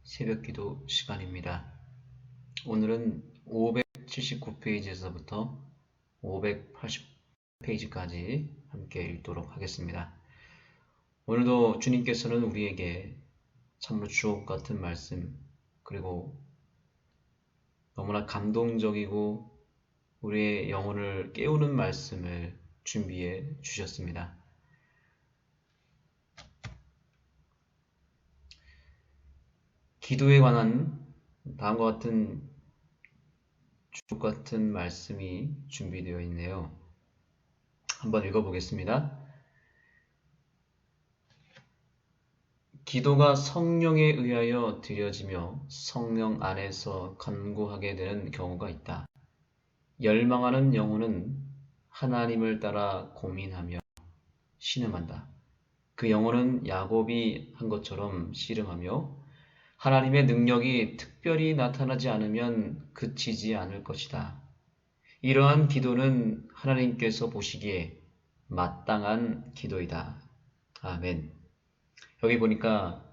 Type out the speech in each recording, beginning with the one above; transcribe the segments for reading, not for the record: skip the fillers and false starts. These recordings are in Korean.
새벽기도 시간입니다. 오늘은 579페이지에서부터 580페이지까지 함께 읽도록 하겠습니다. 오늘도 주님께서는 우리에게 참으로 주옥 같은 말씀, 그리고 너무나 감동적이고 우리의 영혼을 깨우는 말씀을 준비해 주셨습니다. 기도에 관한 다음과 같은 주옥 같은 말씀이 준비되어 있네요. 한번 읽어보겠습니다. 기도가 성령에 의하여 드려지며 성령 안에서 간구하게 되는 경우가 있다. 열망하는 영혼은 하나님을 따라 고민하며 신음한다. 그 영혼은 야곱이 한 것처럼 씨름하며 하나님의 능력이 특별히 나타나지 않으면 그치지 않을 것이다. 이러한 기도는 하나님께서 보시기에 마땅한 기도이다. 아멘. 여기 보니까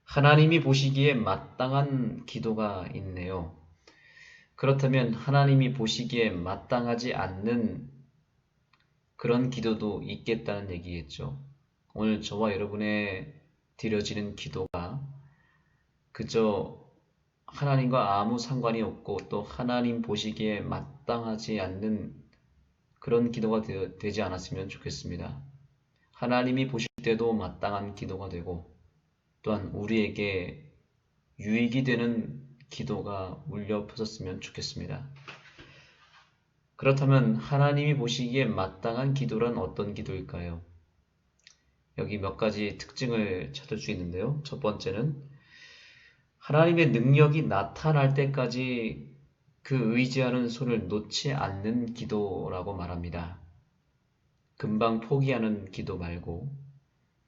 하나님이 보시기에 마땅한 기도가 있네요. 그렇다면 하나님이 보시기에 마땅하지 않는 그런 기도도 있겠다는 얘기겠죠. 오늘 저와 여러분의 드려지는 기도가 그저 하나님과 아무 상관이 없고 또 하나님 보시기에 마땅하지 않는 그런 기도가 되지 않았으면 좋겠습니다. 하나님이 보실 때도 마땅한 기도가 되고 또한 우리에게 유익이 되는 기도가 울려 퍼졌으면 좋겠습니다. 그렇다면 하나님이 보시기에 마땅한 기도란 어떤 기도일까요? 여기 몇 가지 특징을 찾을 수 있는데요. 첫 번째는 하나님의 능력이 나타날 때까지 그 의지하는 손을 놓지 않는 기도라고 말합니다. 금방 포기하는 기도 말고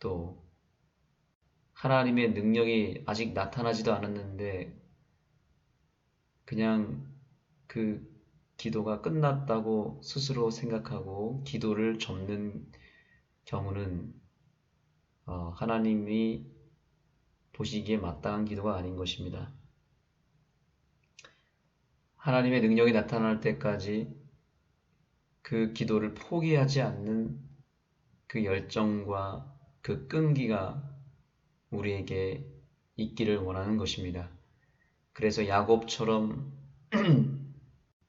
또 하나님의 능력이 아직 나타나지도 않았는데 그냥 그 기도가 끝났다고 스스로 생각하고 기도를 접는 경우는 하나님이 보시기에 마땅한 기도가 아닌 것입니다. 하나님의 능력이 나타날 때까지 그 기도를 포기하지 않는 그 열정과 그 끈기가 우리에게 있기를 원하는 것입니다. 그래서 야곱처럼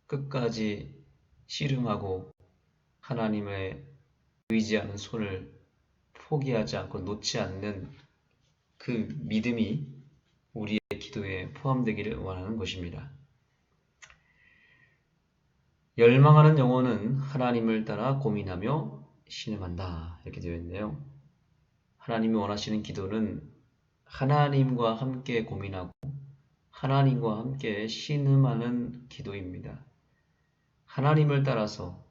끝까지 씨름하고 하나님의 의지하는 손을 포기하지 않고 놓지 않는 그 믿음이 우리의 기도에 포함되기를 원하는 것입니다. 열망하는 영혼은 하나님을 따라 고민하며 신음한다. 이렇게 되어 있네요. 하나님이 원하시는 기도는 하나님과 함께 고민하고 하나님과 함께 신음하는 기도입니다. 하나님을 따라서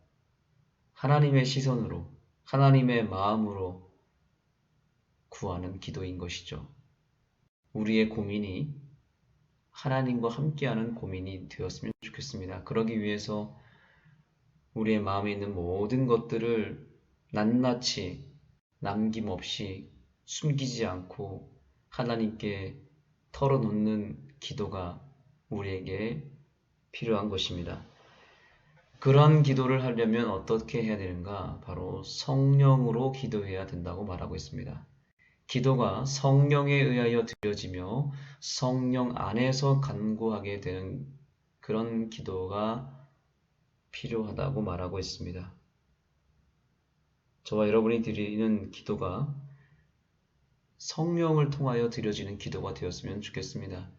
하나님의 시선으로 하나님의 마음으로 구하는 기도인 것이죠. 우리의 고민이 하나님과 함께하는 고민이 되었으면 좋겠습니다. 그러기 위해서 우리의 마음에 있는 모든 것들을 낱낱이 남김없이 숨기지 않고 하나님께 털어놓는 기도가 우리에게 필요한 것입니다. 그런 기도를 하려면 어떻게 해야 되는가? 바로 성령으로 기도해야 된다고 말하고 있습니다. 기도가 성령에 의하여 드려지며 성령 안에서 간구하게 되는 그런 기도가 필요하다고 말하고 있습니다. 저와 여러분이 드리는 기도가 성령을 통하여 드려지는 기도가 되었으면 좋겠습니다.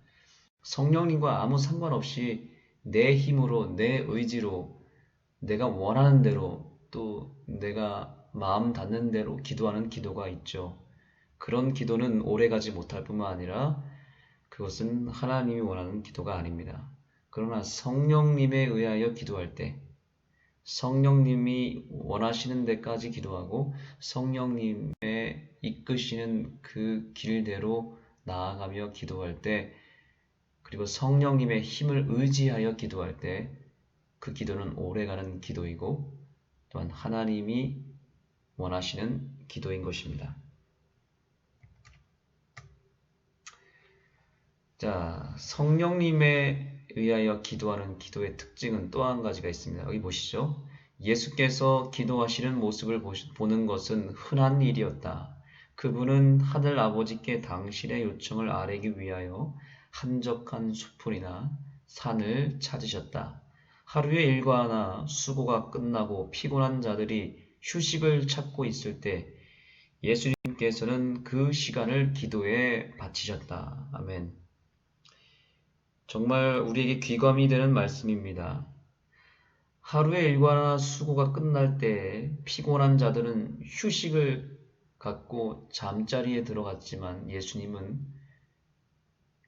성령님과 아무 상관없이 내 힘으로, 내 의지로, 내가 원하는 대로, 또 내가 마음 닿는 대로 기도하는 기도가 있죠. 그런 기도는 오래가지 못할 뿐만 아니라 그것은 하나님이 원하는 기도가 아닙니다. 그러나 성령님에 의하여 기도할 때 성령님이 원하시는 데까지 기도하고 성령님의 이끄시는 그 길대로 나아가며 기도할 때 그리고 성령님의 힘을 의지하여 기도할 때 그 기도는 오래가는 기도이고 또한 하나님이 원하시는 기도인 것입니다. 자, 성령님에 의하여 기도하는 기도의 특징은 또 한 가지가 있습니다. 여기 보시죠. 예수께서 기도하시는 모습을 보는 것은 흔한 일이었다. 그분은 하늘 아버지께 당신의 요청을 아뢰기 위하여 한적한 숲이나 산을 찾으셨다. 하루의 일과나 수고가 끝나고 피곤한 자들이 휴식을 찾고 있을 때 예수님께서는 그 시간을 기도에 바치셨다. 아멘. 정말 우리에게 귀감이 되는 말씀입니다. 하루의 일과나 수고가 끝날 때 피곤한 자들은 휴식을 갖고 잠자리에 들어갔지만 예수님은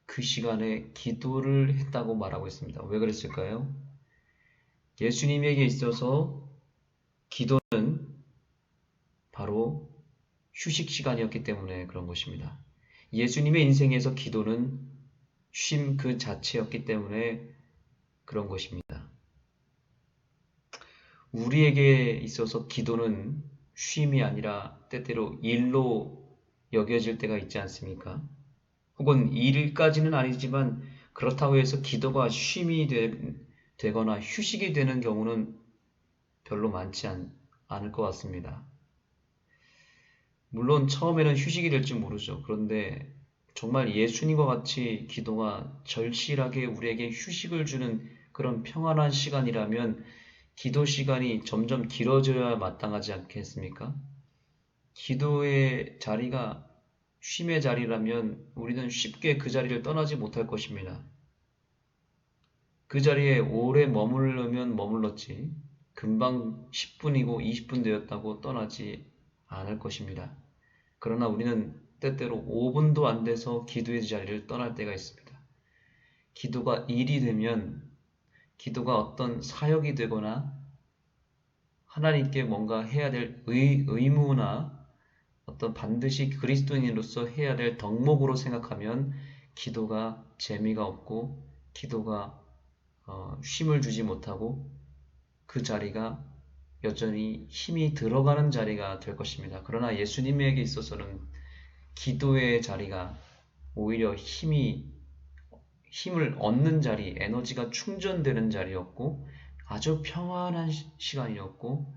그 시간에 기도를 했다고 말하고 있습니다. 왜 그랬을까요? 예수님에게 있어서 기도는 바로 휴식 시간이었기 때문에 그런 것입니다. 예수님의 인생에서 기도는 쉼 그 자체였기 때문에 그런 것입니다. 우리에게 있어서 기도는 쉼이 아니라 때때로 일로 여겨질 때가 있지 않습니까? 혹은 일까지는 아니지만 그렇다고 해서 기도가 쉼이 되거나 휴식이 되는 경우는 별로 많지 않을 것 같습니다. 물론 처음에는 휴식이 될지 모르죠. 그런데 정말 예수님과 같이 기도가 절실하게 우리에게 휴식을 주는 그런 평안한 시간이라면 기도 시간이 점점 길어져야 마땅하지 않겠습니까? 기도의 자리가 쉼의 자리라면 우리는 쉽게 그 자리를 떠나지 못할 것입니다. 그 자리에 오래 머무르면 머물렀지 금방 10분이고 20분 되었다고 떠나지 않을 것입니다. 그러나 우리는 때때로 5분도 안 돼서 기도의 자리를 떠날 때가 있습니다. 기도가 일이 되면 기도가 어떤 사역이 되거나 하나님께 뭔가 해야 될 의무나 어떤 반드시 그리스도인으로서 해야 될 덕목으로 생각하면 기도가 재미가 없고 기도가 쉼을 주지 못하고 그 자리가 여전히 힘이 들어가는 자리가 될 것입니다. 그러나 예수님에게 있어서는 기도의 자리가 오히려 힘을 얻는 자리, 에너지가 충전되는 자리였고 아주 평안한 시간이었고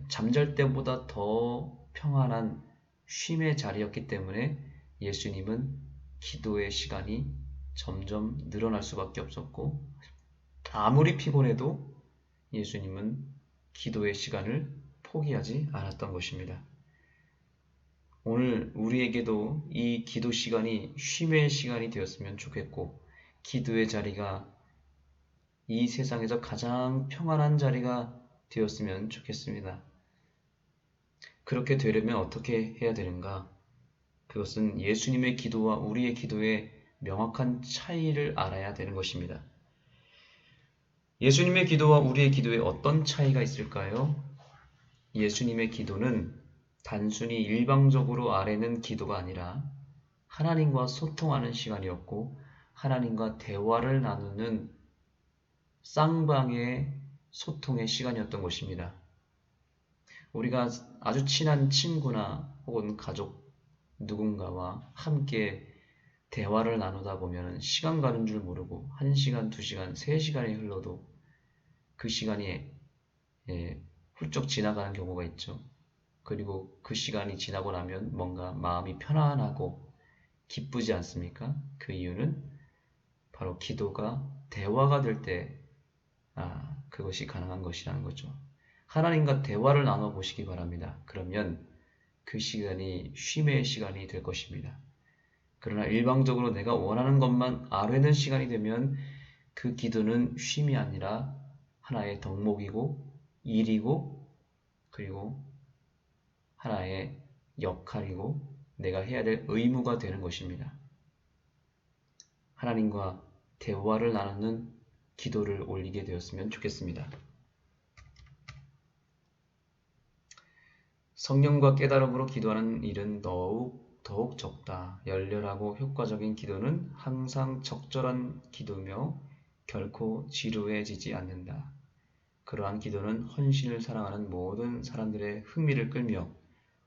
잠잘 때보다 더 평안한 쉼의 자리였기 때문에 예수님은 기도의 시간이 점점 늘어날 수밖에 없었고 아무리 피곤해도 예수님은 기도의 시간을 포기하지 않았던 것입니다. 오늘 우리에게도 이 기도 시간이 쉼의 시간이 되었으면 좋겠고 기도의 자리가 이 세상에서 가장 평안한 자리가 되었으면 좋겠습니다. 그렇게 되려면 어떻게 해야 되는가? 그것은 예수님의 기도와 우리의 기도의 명확한 차이를 알아야 되는 것입니다. 예수님의 기도와 우리의 기도에 어떤 차이가 있을까요? 예수님의 기도는 단순히 일방적으로 아뢰는 기도가 아니라 하나님과 소통하는 시간이었고 하나님과 대화를 나누는 쌍방의 소통의 시간이었던 것입니다. 우리가 아주 친한 친구나 혹은 가족 누군가와 함께 대화를 나누다 보면 시간 가는 줄 모르고 1시간, 2시간, 3시간이 흘러도 그 시간이 훌쩍 지나가는 경우가 있죠. 그리고 그 시간이 지나고 나면 뭔가 마음이 편안하고 기쁘지 않습니까? 그 이유는 바로 기도가 대화가 될 때 그것이 가능한 것이라는 거죠. 하나님과 대화를 나눠보시기 바랍니다. 그러면 그 시간이 쉼의 시간이 될 것입니다. 그러나 일방적으로 내가 원하는 것만 아뢰는 시간이 되면 그 기도는 쉼이 아니라 하나의 덕목이고 일이고 그리고 하나의 역할이고 내가 해야 될 의무가 되는 것입니다. 하나님과 대화를 나누는 기도를 올리게 되었으면 좋겠습니다. 성령과 깨달음으로 기도하는 일은 더욱 적다. 열렬하고 효과적인 기도는 항상 적절한 기도며 결코 지루해지지 않는다. 그러한 기도는 헌신을 사랑하는 모든 사람들의 흥미를 끌며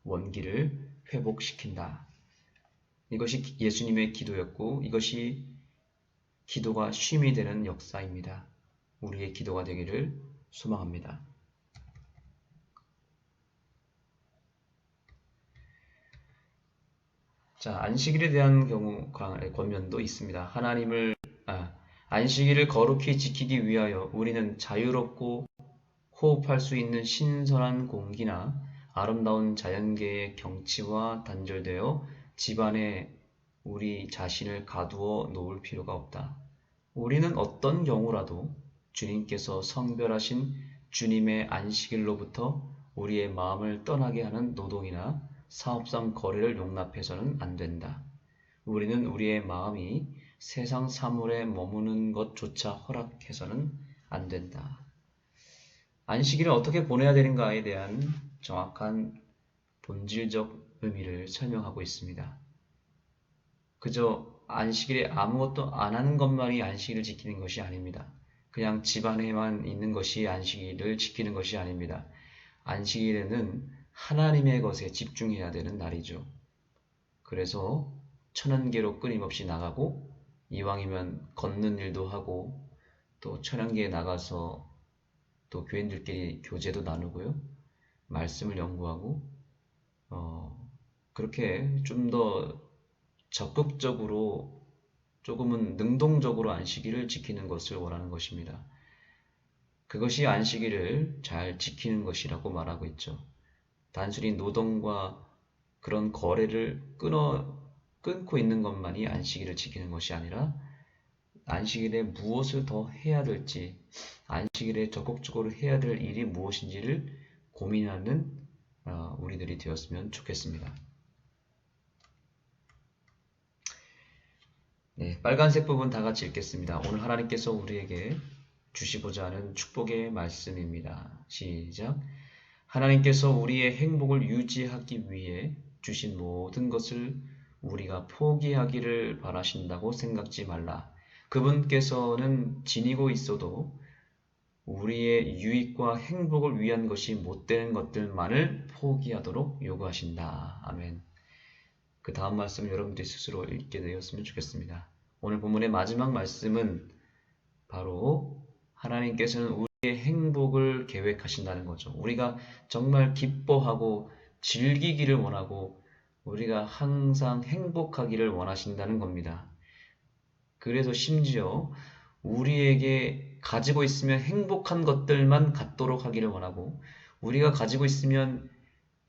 원기를 회복시킨다. 이것이 예수님의 기도였고 이것이 기도가 쉼이 되는 역사입니다. 우리의 기도가 되기를 소망합니다. 자, 안식일에 대한 권면도 있습니다. 안식일을 거룩히 지키기 위하여 우리는 자유롭고 호흡할 수 있는 신선한 공기나 아름다운 자연계의 경치와 단절되어 집안에 우리 자신을 가두어 놓을 필요가 없다. 우리는 어떤 경우라도 주님께서 성별하신 주님의 안식일로부터 우리의 마음을 떠나게 하는 노동이나 사업상 거래를 용납해서는 안 된다. 우리는 우리의 마음이 세상 사물에 머무는 것조차 허락해서는 안 된다. 안식일을 어떻게 보내야 되는가에 대한 정확한 본질적 의미를 설명하고 있습니다. 그저 안식일에 아무것도 안 하는 것만이 안식일을 지키는 것이 아닙니다. 그냥 집안에만 있는 것이 안식일을 지키는 것이 아닙니다. 안식일에는 하나님의 것에 집중해야 되는 날이죠. 그래서 천연계로 끊임없이 나가고 이왕이면 걷는 일도 하고 또 천연계에 나가서 또 교인들끼리 교제도 나누고요. 말씀을 연구하고 그렇게 좀 더 적극적으로 조금은 능동적으로 안식일을 지키는 것을 원하는 것입니다. 그것이 안식일을 잘 지키는 것이라고 말하고 있죠. 단순히 노동과 그런 거래를 끊고 있는 것만이 안식일을 지키는 것이 아니라 안식일에 무엇을 더 해야 될지, 안식일에 적극적으로 해야 될 일이 무엇인지를 고민하는 우리들이 되었으면 좋겠습니다. 네, 빨간색 부분 다 같이 읽겠습니다. 오늘 하나님께서 우리에게 주시고자 하는 축복의 말씀입니다. 시작. 하나님께서 우리의 행복을 유지하기 위해 주신 모든 것을 우리가 포기하기를 바라신다고 생각지 말라. 그분께서는 지니고 있어도 우리의 유익과 행복을 위한 것이 못되는 것들만을 포기하도록 요구하신다. 아멘. 그 다음 말씀을 여러분들이 스스로 읽게 되었으면 좋겠습니다. 오늘 본문의 마지막 말씀은 바로 하나님께서는 우리의 행복을 계획하신다는 거죠. 우리가 정말 기뻐하고 즐기기를 원하고 우리가 항상 행복하기를 원하신다는 겁니다. 그래서 심지어 우리에게 가지고 있으면 행복한 것들만 갖도록 하기를 원하고 우리가 가지고 있으면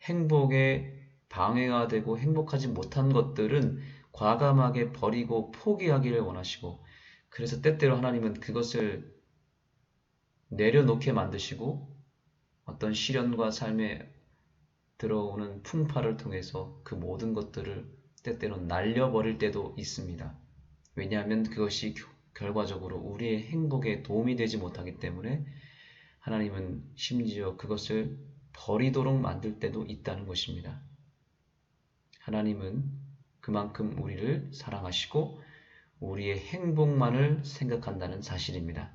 행복에 방해가 되고 행복하지 못한 것들은 과감하게 버리고 포기하기를 원하시고 그래서 때때로 하나님은 그것을 내려놓게 만드시고 어떤 시련과 삶에 들어오는 풍파를 통해서 그 모든 것들을 때때로 날려버릴 때도 있습니다. 왜냐하면 그것이 결과적으로 우리의 행복에 도움이 되지 못하기 때문에 하나님은 심지어 그것을 버리도록 만들 때도 있다는 것입니다. 하나님은 그만큼 우리를 사랑하시고 우리의 행복만을 생각한다는 사실입니다.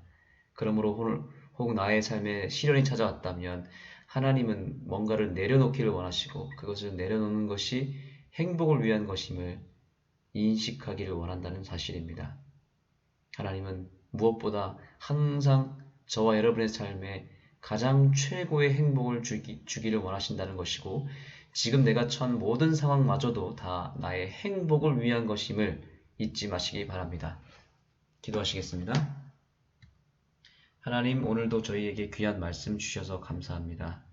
그러므로 혹 나의 삶에 시련이 찾아왔다면 하나님은 뭔가를 내려놓기를 원하시고 그것을 내려놓는 것이 행복을 위한 것임을 인식하기를 원한다는 사실입니다. 하나님은 무엇보다 항상 저와 여러분의 삶에 가장 최고의 행복을 주기를 원하신다는 것이고 지금 내가 처한 모든 상황마저도 다 나의 행복을 위한 것임을 잊지 마시기 바랍니다. 기도하시겠습니다. 하나님 오늘도 저희에게 귀한 말씀 주셔서 감사합니다.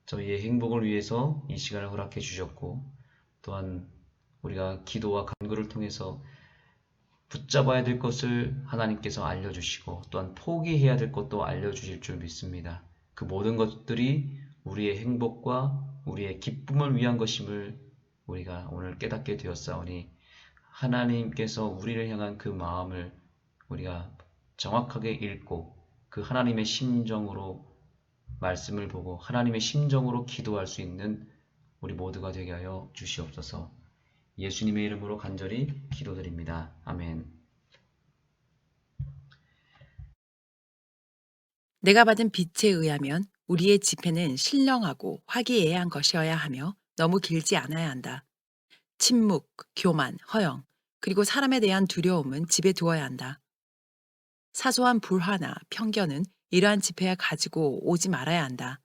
저희의 행복을 위해서 이 시간을 허락해 주셨고 또한 우리가 기도와 간구를 통해서 붙잡아야 될 것을 하나님께서 알려주시고 또한 포기해야 될 것도 알려주실 줄 믿습니다. 그 모든 것들이 우리의 행복과 우리의 기쁨을 위한 것임을 우리가 오늘 깨닫게 되었사오니 하나님께서 우리를 향한 그 마음을 우리가 정확하게 읽고 그 하나님의 심정으로 말씀을 보고 하나님의 심정으로 기도할 수 있는 우리 모두가 되게 하여 주시옵소서. 예수님의 이름으로 간절히 기도드립니다. 아멘. 내가 받은 빛에 의하면 우리의 집회는 신령하고 화기애애한 것이어야 하며 너무 길지 않아야 한다. 침묵, 교만, 허영, 그리고 사람에 대한 두려움은 집에 두어야 한다. 사소한 불화나 편견은 이러한 집회에 가지고 오지 말아야 한다.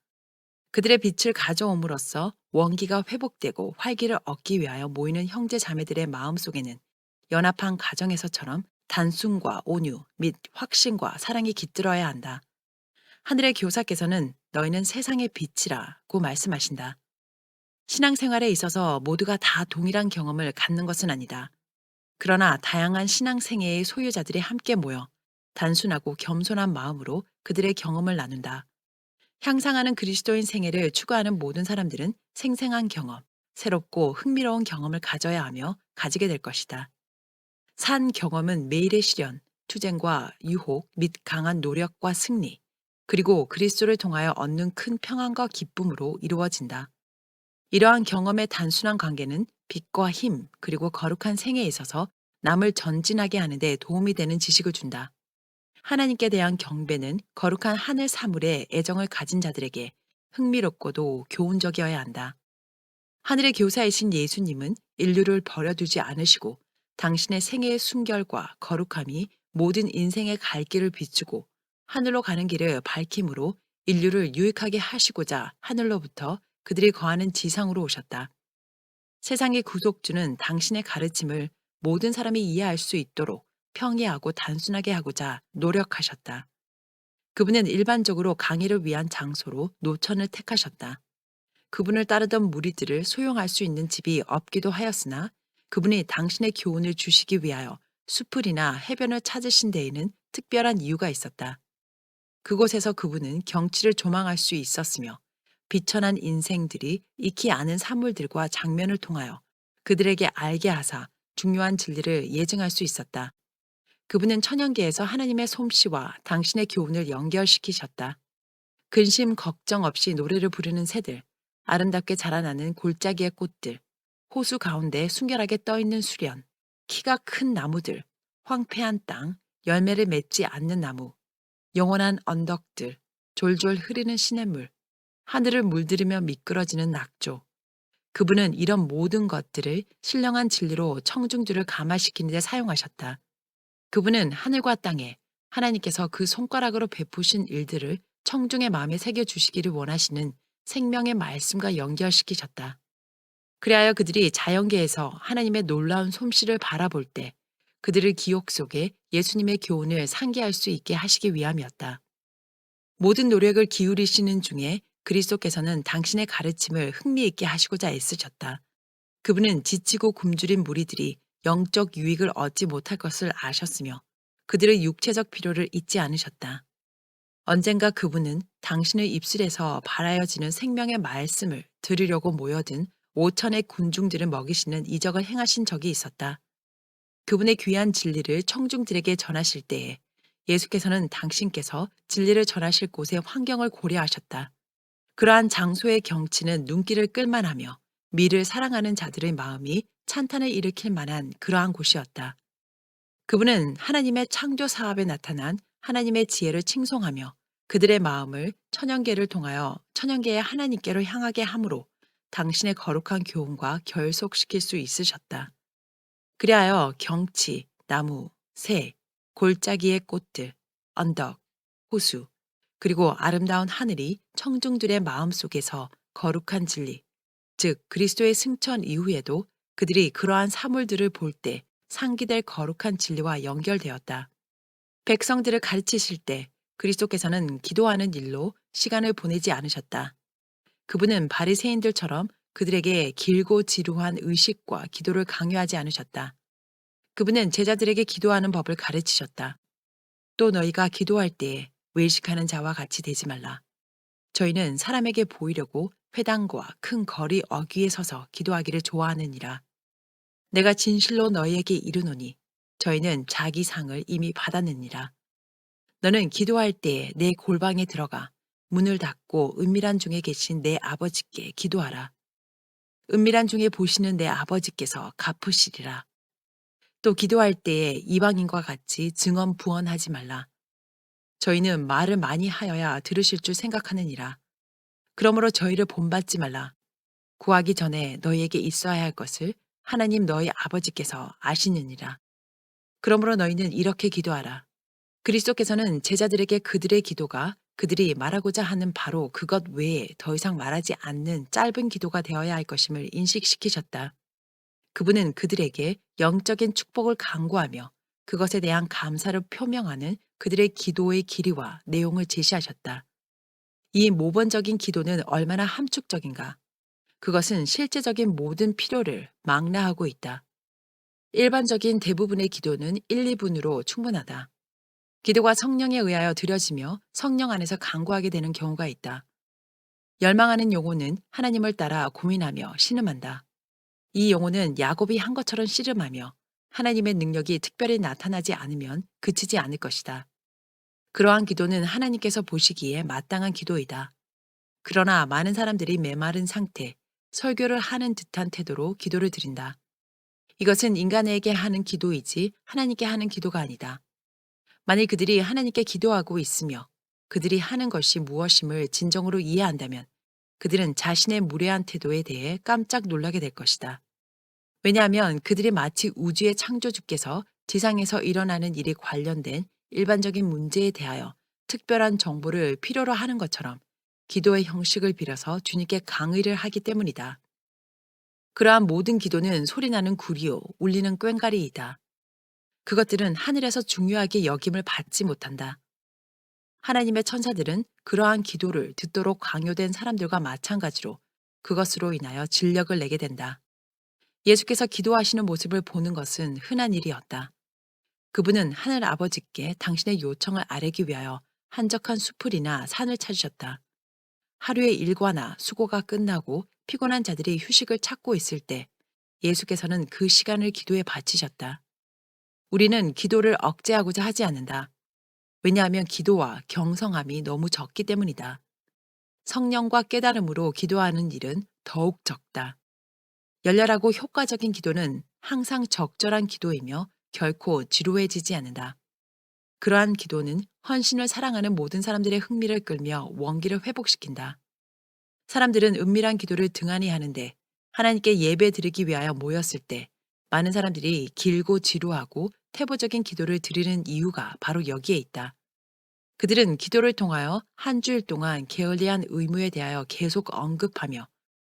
그들의 빛을 가져옴으로써 원기가 회복되고 활기를 얻기 위하여 모이는 형제 자매들의 마음속에는 연합한 가정에서처럼 단순과 온유 및 확신과 사랑이 깃들어야 한다. 하늘의 교사께서는 너희는 세상의 빛이라고 말씀하신다. 신앙생활에 있어서 모두가 다 동일한 경험을 갖는 것은 아니다. 그러나 다양한 신앙생애의 소유자들이 함께 모여 단순하고 겸손한 마음으로 그들의 경험을 나눈다. 향상하는 그리스도인 생애를 추구하는 모든 사람들은 생생한 경험, 새롭고 흥미로운 경험을 가져야 하며 가지게 될 것이다. 산 경험은 매일의 시련, 투쟁과 유혹 및 강한 노력과 승리, 그리고 그리스도를 통하여 얻는 큰 평안과 기쁨으로 이루어진다. 이러한 경험의 단순한 관계는 빛과 힘, 그리고 거룩한 생애에 있어서 남을 전진하게 하는 데 도움이 되는 지식을 준다. 하나님께 대한 경배는 거룩한 하늘 사물에 애정을 가진 자들에게 흥미롭고도 교훈적이어야 한다. 하늘의 교사이신 예수님은 인류를 버려두지 않으시고 당신의 생애의 순결과 거룩함이 모든 인생의 갈 길을 비추고 하늘로 가는 길을 밝힘으로 인류를 유익하게 하시고자 하늘로부터 그들이 거하는 지상으로 오셨다. 세상의 구속주는 당신의 가르침을 모든 사람이 이해할 수 있도록 평이하고 단순하게 하고자 노력하셨다. 그분은 일반적으로 강의를 위한 장소로 노천을 택하셨다. 그분을 따르던 무리들을 소용할 수 있는 집이 없기도 하였으나 그분이 당신의 교훈을 주시기 위하여 수풀이나 해변을 찾으신 데에는 특별한 이유가 있었다. 그곳에서 그분은 경치를 조망할 수 있었으며 비천한 인생들이 익히 아는 사물들과 장면을 통하여 그들에게 알게 하사 중요한 진리를 예증할 수 있었다. 그분은 천연계에서 하나님의 솜씨와 당신의 교훈을 연결시키셨다. 근심 걱정 없이 노래를 부르는 새들, 아름답게 자라나는 골짜기의 꽃들, 호수 가운데 순결하게 떠있는 수련, 키가 큰 나무들, 황폐한 땅, 열매를 맺지 않는 나무, 영원한 언덕들, 졸졸 흐르는 시냇물, 하늘을 물들이며 미끄러지는 낙조. 그분은 이런 모든 것들을 신령한 진리로 청중들을 감화시키는 데 사용하셨다. 그분은 하늘과 땅에 하나님께서 그 손가락으로 베푸신 일들을 청중의 마음에 새겨주시기를 원하시는 생명의 말씀과 연결시키셨다. 그리하여 그들이 자연계에서 하나님의 놀라운 솜씨를 바라볼 때 그들을 기억 속에 예수님의 교훈을 상기할 수 있게 하시기 위함이었다. 모든 노력을 기울이시는 중에 그리스도께서는 당신의 가르침을 흥미있게 하시고자 애쓰셨다. 그분은 지치고 굶주린 무리들이 영적 유익을 얻지 못할 것을 아셨으며 그들의 육체적 필요를 잊지 않으셨다. 언젠가 그분은 당신의 입술에서 발하여지는 생명의 말씀을 들으려고 모여든 5천의 군중들을 먹이시는 이적을 행하신 적이 있었다. 그분의 귀한 진리를 청중들에게 전하실 때에 예수께서는 당신께서 진리를 전하실 곳의 환경을 고려하셨다. 그러한 장소의 경치는 눈길을 끌만하며 미를 사랑하는 자들의 마음이 찬탄을 일으킬 만한 그러한 곳이었다. 그분은 하나님의 창조 사업에 나타난 하나님의 지혜를 칭송하며 그들의 마음을 천연계를 통하여 천연계의 하나님께로 향하게 함으로 당신의 거룩한 교훈과 결속시킬 수 있으셨다. 그리하여 경치, 나무, 새, 골짜기의 꽃들, 언덕, 호수, 그리고 아름다운 하늘이 청중들의 마음 속에서 거룩한 진리, 즉 그리스도의 승천 이후에도 그들이 그러한 사물들을 볼 때 상기될 거룩한 진리와 연결되었다. 백성들을 가르치실 때 그리스도께서는 기도하는 일로 시간을 보내지 않으셨다. 그분은 바리새인들처럼 그들에게 길고 지루한 의식과 기도를 강요하지 않으셨다. 그분은 제자들에게 기도하는 법을 가르치셨다. 또 너희가 기도할 때에 외식하는 자와 같이 되지 말라. 저희는 사람에게 보이려고 회당과 큰 거리 어귀에 서서 기도하기를 좋아하느니라. 내가 진실로 너희에게 이르노니 저희는 자기 상을 이미 받았느니라. 너는 기도할 때에 내 골방에 들어가 문을 닫고 은밀한 중에 계신 내 아버지께 기도하라. 은밀한 중에 보시는 내 아버지께서 갚으시리라. 또 기도할 때에 이방인과 같이 증언 부언하지 말라. 저희는 말을 많이 하여야 들으실 줄 생각하느니라. 그러므로 저희를 본받지 말라. 구하기 전에 너희에게 있어야 할 것을 하나님 너희 아버지께서 아시느니라. 그러므로 너희는 이렇게 기도하라. 그리스도께서는 제자들에게 그들의 기도가 그들이 말하고자 하는 바로 그것 외에 더 이상 말하지 않는 짧은 기도가 되어야 할 것임을 인식시키셨다. 그분은 그들에게 영적인 축복을 강구하며 그것에 대한 감사를 표명하는 그들의 기도의 길이와 내용을 제시하셨다. 이 모범적인 기도는 얼마나 함축적인가. 그것은 실제적인 모든 필요를 망라하고 있다. 일반적인 대부분의 기도는 1, 2분으로 충분하다. 기도가 성령에 의하여 드려지며 성령 안에서 간구하게 되는 경우가 있다. 열망하는 영혼은 하나님을 따라 고민하며 신음한다. 이 영혼은 야곱이 한 것처럼 씨름하며 하나님의 능력이 특별히 나타나지 않으면 그치지 않을 것이다. 그러한 기도는 하나님께서 보시기에 마땅한 기도이다. 그러나 많은 사람들이 메마른 상태, 설교를 하는 듯한 태도로 기도를 드린다. 이것은 인간에게 하는 기도이지 하나님께 하는 기도가 아니다. 만일 그들이 하나님께 기도하고 있으며 그들이 하는 것이 무엇임을 진정으로 이해한다면 그들은 자신의 무례한 태도에 대해 깜짝 놀라게 될 것이다. 왜냐하면 그들이 마치 우주의 창조주께서 지상에서 일어나는 일이 관련된 일반적인 문제에 대하여 특별한 정보를 필요로 하는 것처럼 기도의 형식을 빌어서 주님께 강의를 하기 때문이다. 그러한 모든 기도는 소리나는 구리요, 울리는 꽹과리이다. 그것들은 하늘에서 중요하게 여김을 받지 못한다. 하나님의 천사들은 그러한 기도를 듣도록 강요된 사람들과 마찬가지로 그것으로 인하여 진력을 내게 된다. 예수께서 기도하시는 모습을 보는 것은 흔한 일이었다. 그분은 하늘 아버지께 당신의 요청을 아뢰기 위하여 한적한 수풀이나 산을 찾으셨다. 하루의 일과나 수고가 끝나고 피곤한 자들이 휴식을 찾고 있을 때 예수께서는 그 시간을 기도에 바치셨다. 우리는 기도를 억제하고자 하지 않는다. 왜냐하면 기도와 경성함이 너무 적기 때문이다. 성령과 깨달음으로 기도하는 일은 더욱 적다. 열렬하고 효과적인 기도는 항상 적절한 기도이며 결코 지루해지지 않는다. 그러한 기도는 헌신을 사랑하는 모든 사람들의 흥미를 끌며 원기를 회복시킨다. 사람들은 은밀한 기도를 등한히 하는데 하나님께 예배 드리기 위하여 모였을 때 많은 사람들이 길고 지루하고 태보적인 기도를 드리는 이유가 바로 여기에 있다. 그들은 기도를 통하여 한 주일 동안 게을리한 의무에 대하여 계속 언급하며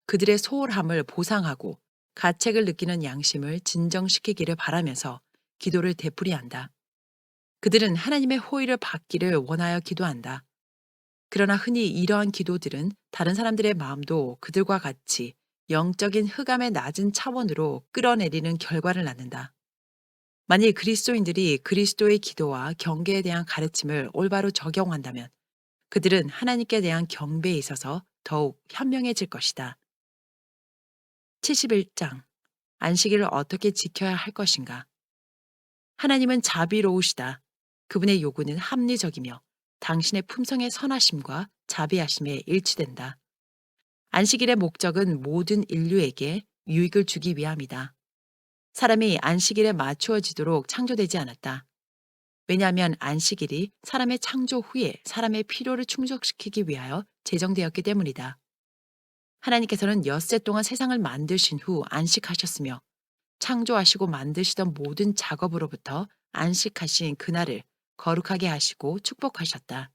그들의 소홀함을 보상하고 가책을 느끼는 양심을 진정시키기를 바라면서 기도를 되풀이한다. 그들은 하나님의 호의를 받기를 원하여 기도한다. 그러나 흔히 이러한 기도들은 다른 사람들의 마음도 그들과 같이 영적인 흑암의 낮은 차원으로 끌어내리는 결과를 낳는다. 만일 그리스도인들이 그리스도의 기도와 경계에 대한 가르침을 올바로 적용한다면 그들은 하나님께 대한 경배에 있어서 더욱 현명해질 것이다. 71장 안식일을 어떻게 지켜야 할 것인가? 하나님은 자비로우시다. 그분의 요구는 합리적이며 당신의 품성의 선하심과 자비하심에 일치된다. 안식일의 목적은 모든 인류에게 유익을 주기 위함이다. 사람이 안식일에 맞추어지도록 창조되지 않았다. 왜냐하면 안식일이 사람의 창조 후에 사람의 필요를 충족시키기 위하여 제정되었기 때문이다. 하나님께서는 엿새 동안 세상을 만드신 후 안식하셨으며 창조하시고 만드시던 모든 작업으로부터 안식하신 그날을 거룩하게 하시고 축복하셨다.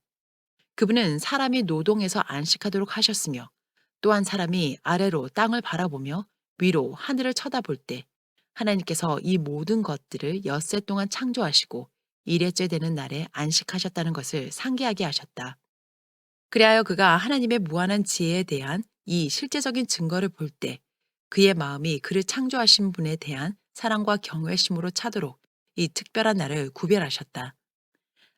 그분은 사람이 노동해서 안식하도록 하셨으며 또한 사람이 아래로 땅을 바라보며 위로 하늘을 쳐다볼 때 하나님께서 이 모든 것들을 엿새 동안 창조하시고 일회째 되는 날에 안식하셨다는 것을 상기하게 하셨다. 그리하여 그가 하나님의 무한한 지혜에 대한 이 실제적인 증거를 볼 때 그의 마음이 그를 창조하신 분에 대한 사랑과 경외심으로 차도록 이 특별한 날을 구별하셨다.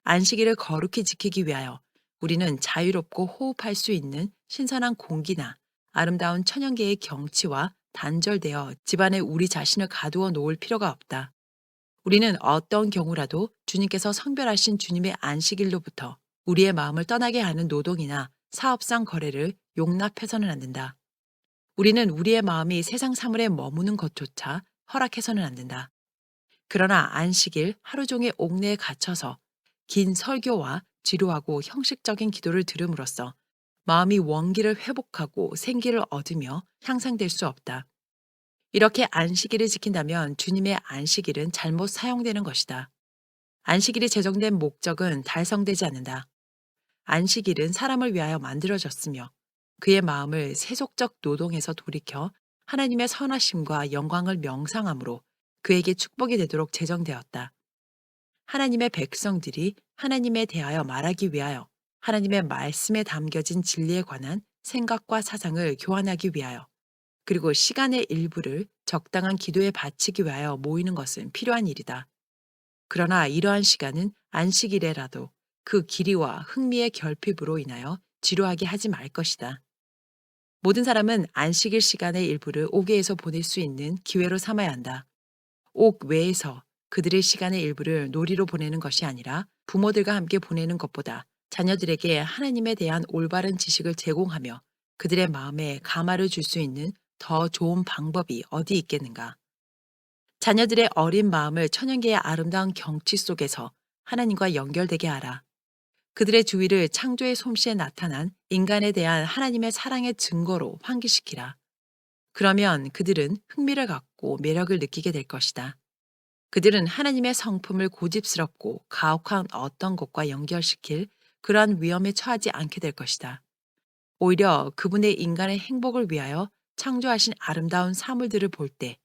안식일을 거룩히 지키기 위하여 우리는 자유롭고 호흡할 수 있는 신선한 공기나 아름다운 천연계의 경치와 단절되어 집안에 우리 자신을 가두어 놓을 필요가 없다. 우리는 어떤 경우라도 주님께서 성별하신 주님의 안식일로부터 우리의 마음을 떠나게 하는 노동이나 사업상 거래를 용납해서는 안 된다. 우리는 우리의 마음이 세상 사물에 머무는 것조차 허락해서는 안 된다. 그러나 안식일 하루 종일 옥내에 갇혀서 긴 설교와 지루하고 형식적인 기도를 들음으로써 마음이 원기를 회복하고 생기를 얻으며 향상될 수 없다. 이렇게 안식일을 지킨다면 주님의 안식일은 잘못 사용되는 것이다. 안식일이 제정된 목적은 달성되지 않는다. 안식일은 사람을 위하여 만들어졌으며 그의 마음을 세속적 노동에서 돌이켜 하나님의 선하심과 영광을 명상함으로 그에게 축복이 되도록 제정되었다. 하나님의 백성들이 하나님에 대하여 말하기 위하여 하나님의 말씀에 담겨진 진리에 관한 생각과 사상을 교환하기 위하여 그리고 시간의 일부를 적당한 기도에 바치기 위하여 모이는 것은 필요한 일이다. 그러나 이러한 시간은 안식일에라도 그 길이와 흥미의 결핍으로 인하여 지루하게 하지 말 것이다. 모든 사람은 안식일 시간의 일부를 옥외에서 보낼 수 있는 기회로 삼아야 한다. 옥 외에서 그들의 시간의 일부를 놀이로 보내는 것이 아니라 부모들과 함께 보내는 것보다 자녀들에게 하나님에 대한 올바른 지식을 제공하며 그들의 마음에 감화를 줄 수 있는 더 좋은 방법이 어디 있겠는가. 자녀들의 어린 마음을 천연계의 아름다운 경치 속에서 하나님과 연결되게 하라. 그들의 주위를 창조의 솜씨에 나타난 인간에 대한 하나님의 사랑의 증거로 환기시키라. 그러면 그들은 흥미를 갖고 매력을 느끼게 될 것이다. 그들은 하나님의 성품을 고집스럽고 가혹한 어떤 것과 연결시킬 그러한 위험에 처하지 않게 될 것이다. 오히려 그분의 인간의 행복을 위하여 창조하신 아름다운 사물들을 볼 때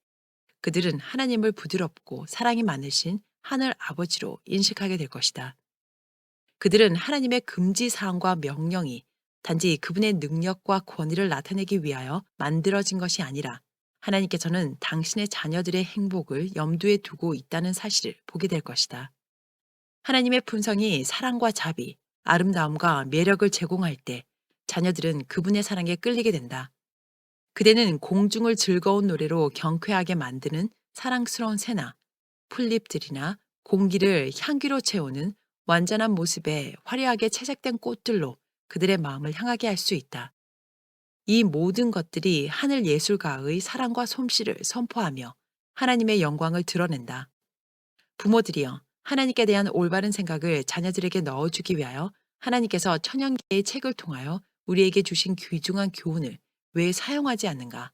그들은 하나님을 부드럽고 사랑이 많으신 하늘 아버지로 인식하게 될 것이다. 그들은 하나님의 금지 사항과 명령이 단지 그분의 능력과 권위를 나타내기 위하여 만들어진 것이 아니라 하나님께서는 당신의 자녀들의 행복을 염두에 두고 있다는 사실을 보게 될 것이다. 하나님의 품성이 사랑과 자비, 아름다움과 매력을 제공할 때 자녀들은 그분의 사랑에 끌리게 된다. 그대는 공중을 즐거운 노래로 경쾌하게 만드는 사랑스러운 새나 풀잎들이나 공기를 향기로 채우는 완전한 모습에 화려하게 채색된 꽃들로 그들의 마음을 향하게 할 수 있다. 이 모든 것들이 하늘 예술가의 사랑과 솜씨를 선포하며 하나님의 영광을 드러낸다. 부모들이여, 하나님께 대한 올바른 생각을 자녀들에게 넣어주기 위하여 하나님께서 천연계의 책을 통하여 우리에게 주신 귀중한 교훈을 왜 사용하지 않는가?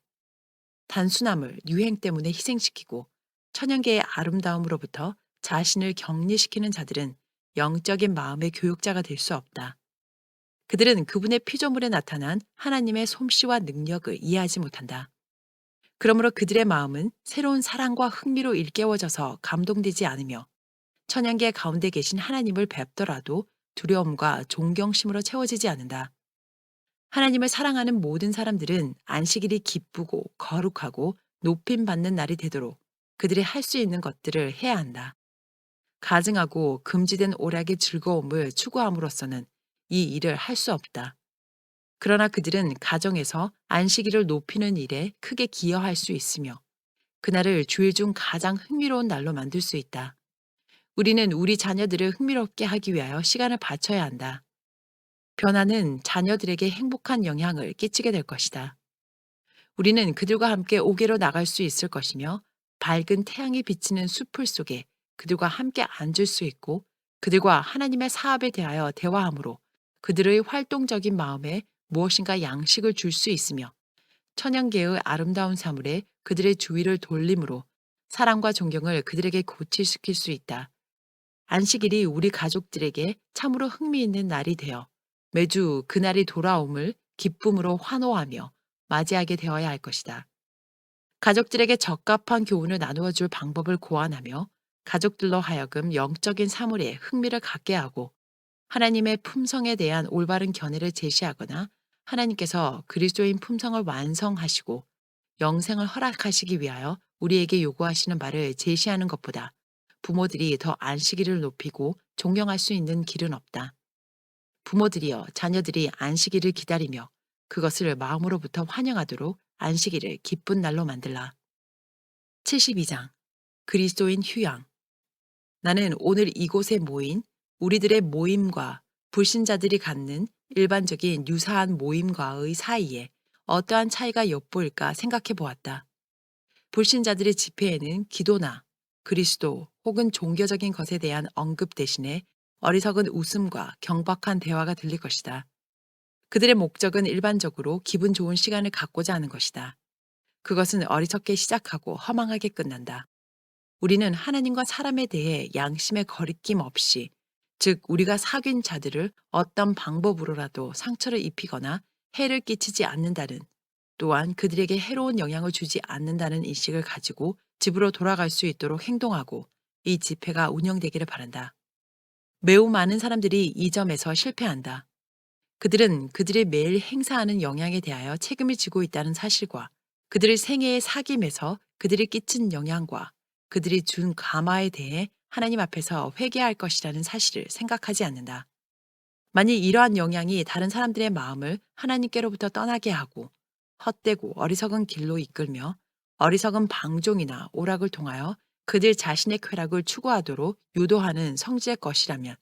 단순함을 유행 때문에 희생시키고 천연계의 아름다움으로부터 자신을 격리시키는 자들은 영적인 마음의 교육자가 될 수 없다. 그들은 그분의 피조물에 나타난 하나님의 솜씨와 능력을 이해하지 못한다. 그러므로 그들의 마음은 새로운 사랑과 흥미로 일깨워져서 감동되지 않으며 천연계 가운데 계신 하나님을 뵙더라도 두려움과 존경심으로 채워지지 않는다. 하나님을 사랑하는 모든 사람들은 안식일이 기쁘고 거룩하고 높임받는 날이 되도록 그들이 할 수 있는 것들을 해야 한다. 가증하고 금지된 오락의 즐거움을 추구함으로써는 이 일을 할 수 없다. 그러나 그들은 가정에서 안식일을 높이는 일에 크게 기여할 수 있으며 그날을 주일 중 가장 흥미로운 날로 만들 수 있다. 우리는 우리 자녀들을 흥미롭게 하기 위하여 시간을 바쳐야 한다. 변화는 자녀들에게 행복한 영향을 끼치게 될 것이다. 우리는 그들과 함께 옥외로 나갈 수 있을 것이며 밝은 태양이 비치는 숲을 속에 그들과 함께 앉을 수 있고 그들과 하나님의 사업에 대하여 대화함으로 그들의 활동적인 마음에 무엇인가 양식을 줄 수 있으며 천연계의 아름다운 사물에 그들의 주의를 돌림으로 사랑과 존경을 그들에게 고취시킬 수 있다. 안식일이 우리 가족들에게 참으로 흥미있는 날이 되어 매주 그날이 돌아옴을 기쁨으로 환호하며 맞이하게 되어야 할 것이다. 가족들에게 적합한 교훈을 나누어 줄 방법을 고안하며 가족들로 하여금 영적인 사물에 흥미를 갖게 하고 하나님의 품성에 대한 올바른 견해를 제시하거나 하나님께서 그리스도인 품성을 완성하시고 영생을 허락하시기 위하여 우리에게 요구하시는 말을 제시하는 것보다 부모들이 더 안식일을 높이고 존경할 수 있는 길은 없다. 부모들이여 자녀들이 안식일을 기다리며 그것을 마음으로부터 환영하도록 안식일을 기쁜 날로 만들라. 72장 그리스도인 휴양. 나는 오늘 이곳에 모인 우리들의 모임과 불신자들이 갖는 일반적인 유사한 모임과의 사이에 어떠한 차이가 엿보일까 생각해 보았다. 불신자들의 집회에는 기도나 그리스도 혹은 종교적인 것에 대한 언급 대신에 어리석은 웃음과 경박한 대화가 들릴 것이다. 그들의 목적은 일반적으로 기분 좋은 시간을 갖고자 하는 것이다. 그것은 어리석게 시작하고 허망하게 끝난다. 우리는 하나님과 사람에 대해 양심의 거리낌 없이, 즉 우리가 사귄 자들을 어떤 방법으로라도 상처를 입히거나 해를 끼치지 않는다는, 또한 그들에게 해로운 영향을 주지 않는다는 인식을 가지고 집으로 돌아갈 수 있도록 행동하고 이 집회가 운영되기를 바란다. 매우 많은 사람들이 이 점에서 실패한다. 그들은 그들의 매일 행사하는 영향에 대하여 책임을 지고 있다는 사실과 그들의 생애의 사귐에서 그들이 끼친 영향과 그들이 준 감화에 대해 하나님 앞에서 회개할 것이라는 사실을 생각하지 않는다. 만일 이러한 영향이 다른 사람들의 마음을 하나님께로부터 떠나게 하고 헛되고 어리석은 길로 이끌며 어리석은 방종이나 오락을 통하여 그들 자신의 쾌락을 추구하도록 유도하는 성질의 것이라면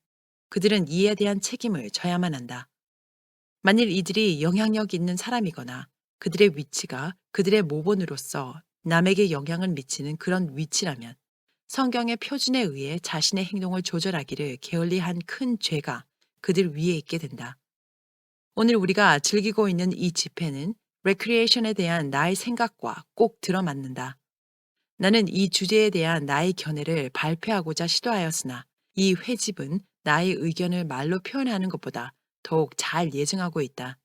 그들은 이에 대한 책임을 져야만 한다. 만일 이들이 영향력 있는 사람이거나 그들의 위치가 그들의 모본으로서 남에게 영향을 미치는 그런 위치라면 성경의 표준에 의해 자신의 행동을 조절하기를 게을리한 큰 죄가 그들 위에 있게 된다. 오늘 우리가 즐기고 있는 이 집회는 레크리에이션에 대한 나의 생각과 꼭 들어맞는다. 나는 이 주제에 대한 나의 견해를 발표하고자 시도하였으나 이 회집은 나의 의견을 말로 표현하는 것보다 더욱 잘 예증하고 있다.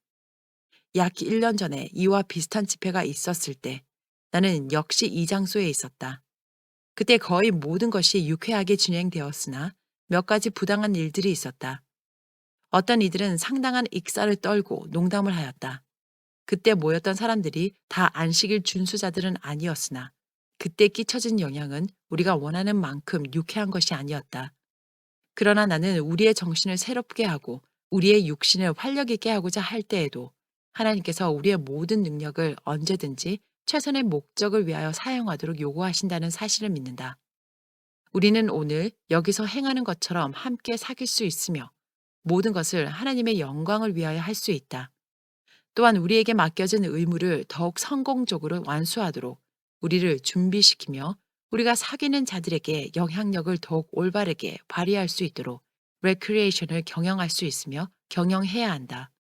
약 1년 전에 이와 비슷한 집회가 있었을 때 나는 역시 이 장소에 있었다. 그때 거의 모든 것이 유쾌하게 진행되었으나 몇 가지 부당한 일들이 있었다. 어떤 이들은 상당한 익사를 떨고 농담을 하였다. 그때 모였던 사람들이 다 안식일 준수자들은 아니었으나 그때 끼쳐진 영향은 우리가 원하는 만큼 유쾌한 것이 아니었다. 그러나 나는 우리의 정신을 새롭게 하고 우리의 육신을 활력 있게 하고자 할 때에도 하나님께서 우리의 모든 능력을 언제든지 최선의 목적을 위하여 사용하도록 요구하신다는 사실을 믿는다. 우리는 오늘 여기서 행하는 것처럼 함께 사귈 수 있으며 모든 것을 하나님의 영광을 위하여 할 수 있다. 또한 우리에게 맡겨진 의무를 더욱 성공적으로 완수하도록 우리를 준비시키며 우리가 사귀는 자들에게 영향력을 더욱 올바르게 발휘할 수 있도록 레크리에이션을 경영할 수 있으며 경영해야 한다.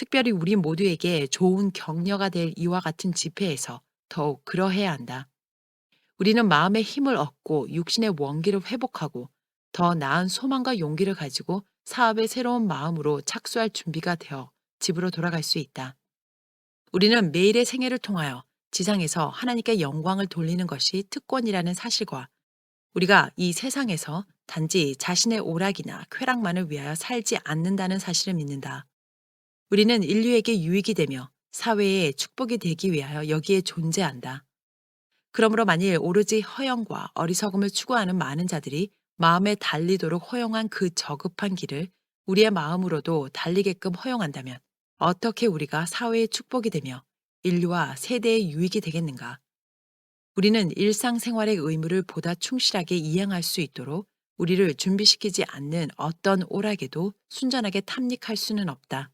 특별히 우리 모두에게 좋은 격려가 될 이와 같은 집회에서 더욱 그러해야 한다. 우리는 마음의 힘을 얻고 육신의 원기를 회복하고 더 나은 소망과 용기를 가지고 사업의 새로운 마음으로 착수할 준비가 되어 집으로 돌아갈 수 있다. 우리는 매일의 생애를 통하여 지상에서 하나님께 영광을 돌리는 것이 특권이라는 사실과 우리가 이 세상에서 단지 자신의 오락이나 쾌락만을 위하여 살지 않는다는 사실을 믿는다. 우리는 인류에게 유익이 되며 사회에 축복이 되기 위하여 여기에 존재한다. 그러므로 만일 오로지 허영과 어리석음을 추구하는 많은 자들이 마음에 달리도록 허용한 그 저급한 길을 우리의 마음으로도 달리게끔 허용한다면 어떻게 우리가 사회의 축복이 되며 인류와 세대의 유익이 되겠는가? 우리는 일상생활의 의무를 보다 충실하게 이행할 수 있도록 우리를 준비시키지 않는 어떤 오락에도 순전하게 탐닉할 수는 없다.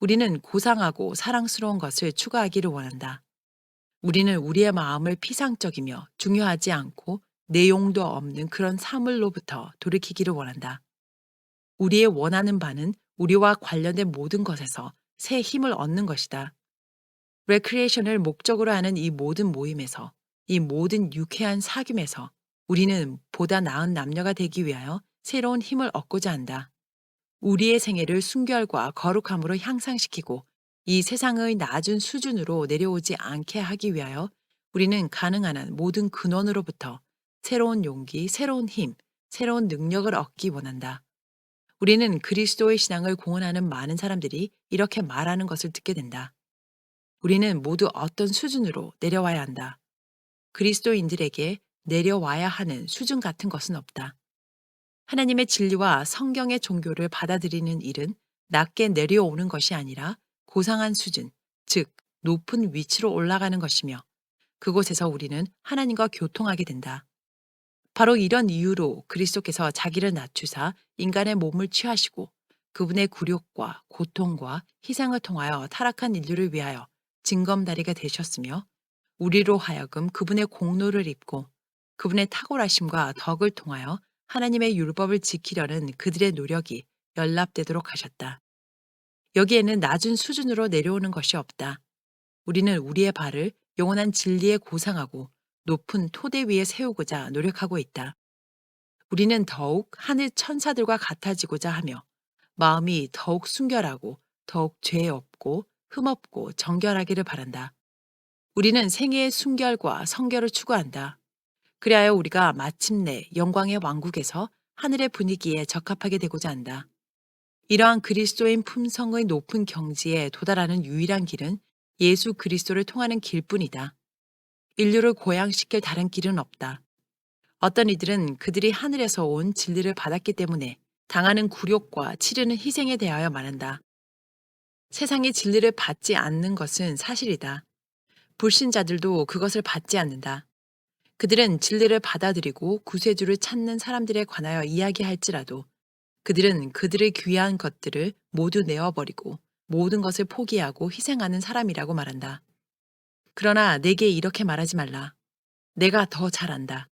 우리는 고상하고 사랑스러운 것을 추구하기를 원한다. 우리는 우리의 마음을 피상적이며 중요하지 않고 내용도 없는 그런 사물로부터 돌이키기를 원한다. 우리의 원하는 바는 우리와 관련된 모든 것에서 새 힘을 얻는 것이다. 레크리에이션을 목적으로 하는 이 모든 모임에서, 이 모든 유쾌한 사귐에서 우리는 보다 나은 남녀가 되기 위하여 새로운 힘을 얻고자 한다. 우리의 생애를 순결과 거룩함으로 향상시키고 이 세상의 낮은 수준으로 내려오지 않게 하기 위하여 우리는 가능한 한 모든 근원으로부터 새로운 용기, 새로운 힘, 새로운 능력을 얻기 원한다. 우리는 그리스도의 신앙을 공언하는 많은 사람들이 이렇게 말하는 것을 듣게 된다. 우리는 모두 어떤 수준으로 내려와야 한다. 그리스도인들에게 내려와야 하는 수준 같은 것은 없다. 하나님의 진리와 성경의 종교를 받아들이는 일은 낮게 내려오는 것이 아니라 고상한 수준, 즉 높은 위치로 올라가는 것이며 그곳에서 우리는 하나님과 교통하게 된다. 바로 이런 이유로 그리스도께서 자기를 낮추사 인간의 몸을 취하시고 그분의 굴욕과 고통과 희생을 통하여 타락한 인류를 위하여 징검다리가 되셨으며 우리로 하여금 그분의 공로를 입고 그분의 탁월하심과 덕을 통하여 하나님의 율법을 지키려는 그들의 노력이 연lap되도록 하셨다. 여기에는 낮은 수준으로 내려오는 것이 없다. 우리는 우리의 발을 영원한 진리에 고상하고 높은 토대 위에 세우고자 노력하고 있다. 우리는 더욱 하늘 천사들과 같아지고자 하며 마음이 더욱 순결하고 더욱 죄 없고 흠없고 정결하기를 바란다. 우리는 생애의 순결과 성결을 추구한다. 그리하여 우리가 마침내 영광의 왕국에서 하늘의 분위기에 적합하게 되고자 한다. 이러한 그리스도인 품성의 높은 경지에 도달하는 유일한 길은 예수 그리스도를 통하는 길뿐이다. 인류를 고양시킬 다른 길은 없다. 어떤 이들은 그들이 하늘에서 온 진리를 받았기 때문에 당하는 굴욕과 치르는 희생에 대하여 말한다. 세상이 진리를 받지 않는 것은 사실이다. 불신자들도 그것을 받지 않는다. 그들은 진리를 받아들이고 구세주를 찾는 사람들에 관하여 이야기할지라도 그들은 그들의 귀한 것들을 모두 내어버리고 모든 것을 포기하고 희생하는 사람이라고 말한다. 그러나 내게 이렇게 말하지 말라. 내가 더 잘 안다.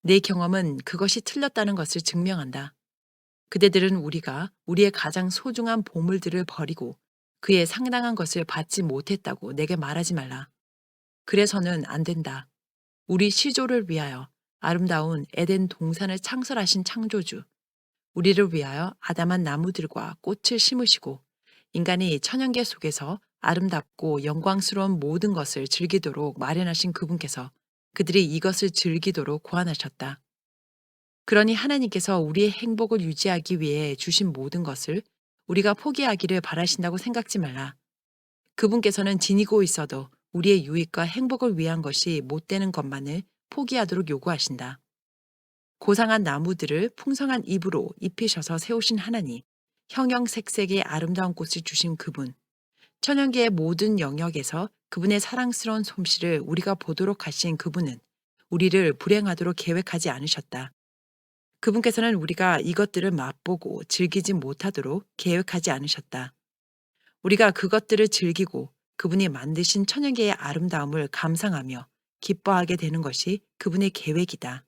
내 경험은 그것이 틀렸다는 것을 증명한다. 그대들은 우리가 우리의 가장 소중한 보물들을 버리고 그의 상당한 것을 받지 못했다고 내게 말하지 말라. 그래서는 안 된다. 우리 시조를 위하여 아름다운 에덴 동산을 창설하신 창조주, 우리를 위하여 아담한 나무들과 꽃을 심으시고 인간이 천연계 속에서 아름답고 영광스러운 모든 것을 즐기도록 마련하신 그분께서 그들이 이것을 즐기도록 고안하셨다. 그러니 하나님께서 우리의 행복을 유지하기 위해 주신 모든 것을 우리가 포기하기를 바라신다고 생각지 말라. 그분께서는 지니고 있어도 우리의 유익과 행복을 위한 것이 못 되는 것만을 포기하도록 요구하신다. 고상한 나무들을 풍성한 잎으로 입히셔서 세우신 하나님, 형형색색의 아름다운 꽃을 주신 그분, 천연계의 모든 영역에서 그분의 사랑스러운 솜씨를 우리가 보도록 하신 그분은 우리를 불행하도록 계획하지 않으셨다. 그분께서는 우리가 이것들을 맛보고 즐기지 못하도록 계획하지 않으셨다. 우리가 그것들을 즐기고 그분이 만드신 천연계의 아름다움을 감상하며 기뻐하게 되는 것이 그분의 계획이다.